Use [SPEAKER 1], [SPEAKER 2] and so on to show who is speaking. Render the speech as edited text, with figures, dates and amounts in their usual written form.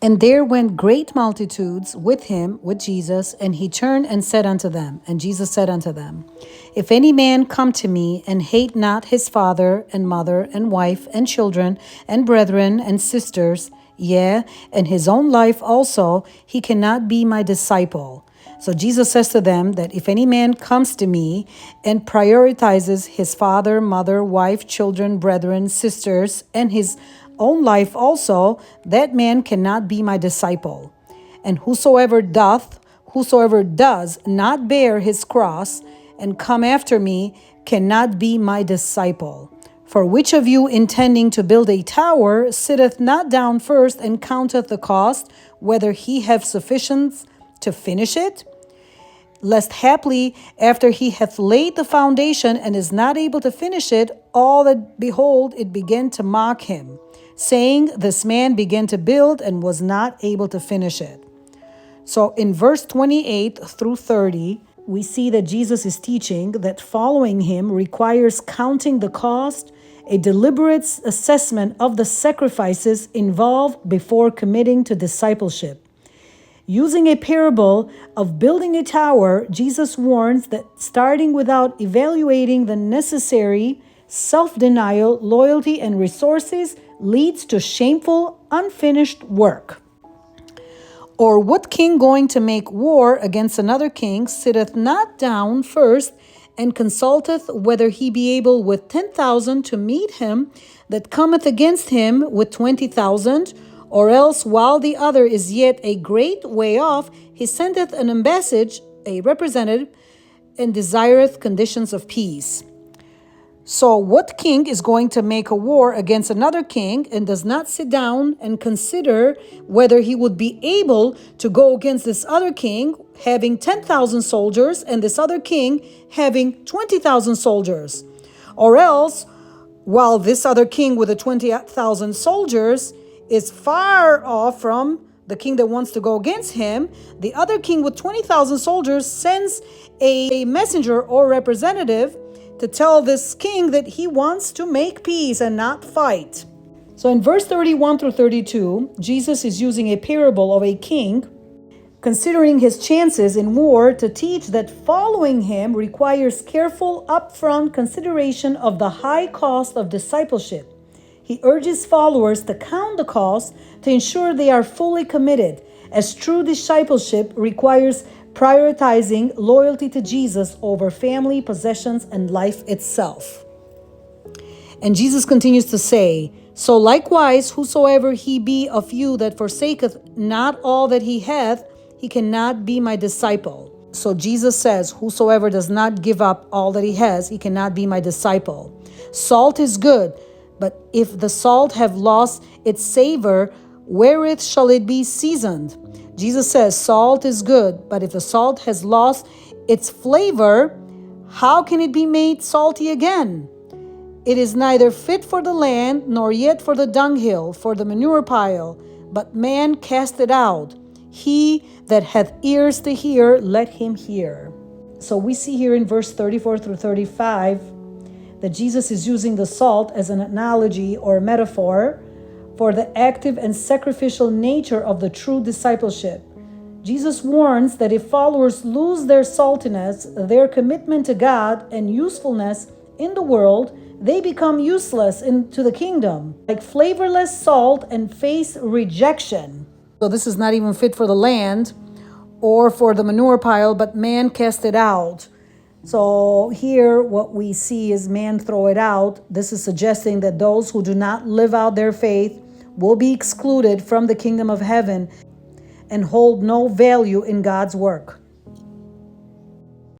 [SPEAKER 1] And there went great multitudes with him, with Jesus, and he turned and said unto them, and Jesus said unto them, If any man come to me and hate not his father and mother and wife and children and brethren and sisters, yea, and his own life also, he cannot be my disciple. So Jesus says to them that if any man comes to me and prioritizes his father, mother, wife, children, brethren, sisters, and his own life also, that man cannot be my disciple. And whosoever does not bear his cross and come after me cannot be my disciple. For which of you intending to build a tower sitteth not down first and counteth the cost, whether he have sufficient to finish it? Lest haply, after he hath laid the foundation and is not able to finish it, all that behold, it began to mock him, saying, This man began to build and was not able to finish it. So in verse 28 through 30, we see that Jesus is teaching that following him requires counting the cost, a deliberate assessment of the sacrifices involved before committing to discipleship. Using a parable of building a tower, Jesus warns that starting without evaluating the necessary self-denial, loyalty, and resources leads to shameful, unfinished work. Or what king going to make war against another king sitteth not down first and consulteth whether he be able with 10,000 to meet him that cometh against him with 20,000? Or else, while the other is yet a great way off, he sendeth an ambassage, a representative, and desireth conditions of peace. So what king is going to make a war against another king and does not sit down and consider whether he would be able to go against this other king having 10,000 soldiers and this other king having 20,000 soldiers? Or else, while this other king with the 20,000 soldiers is far off from the king that wants to go against him, the other king with 20,000 soldiers sends a messenger or representative to tell this king that he wants to make peace and not fight. So in verse 31 through 32, Jesus is using a parable of a king considering his chances in war to teach that following him requires careful upfront consideration of the high cost of discipleship. He urges followers to count the cost to ensure they are fully committed, as true discipleship requires prioritizing loyalty to Jesus over family, possessions, and life itself. And Jesus continues to say, So likewise, whosoever he be of you that forsaketh not all that he hath, he cannot be my disciple. So Jesus says, whosoever does not give up all that he has, he cannot be my disciple. Salt is good, but if the salt have lost its savor, wherewith shall it be seasoned? Jesus says, salt is good, but if the salt has lost its flavor, how can it be made salty again? It is neither fit for the land, nor yet for the dunghill, for the manure pile, but man cast it out. He that hath ears to hear, let him hear. So we see here in verse 34 through 35 that Jesus is using the salt as an analogy or metaphor for the active and sacrificial nature of the true discipleship. Jesus warns that if followers lose their saltiness, their commitment to God, and usefulness in the world, they become useless into the kingdom, like flavorless salt, and face rejection. So this is not even fit for the land or for the manure pile, but man cast it out. So here what we see is man throw it out. This is suggesting that those who do not live out their faith will be excluded from the kingdom of heaven and hold no value in God's work.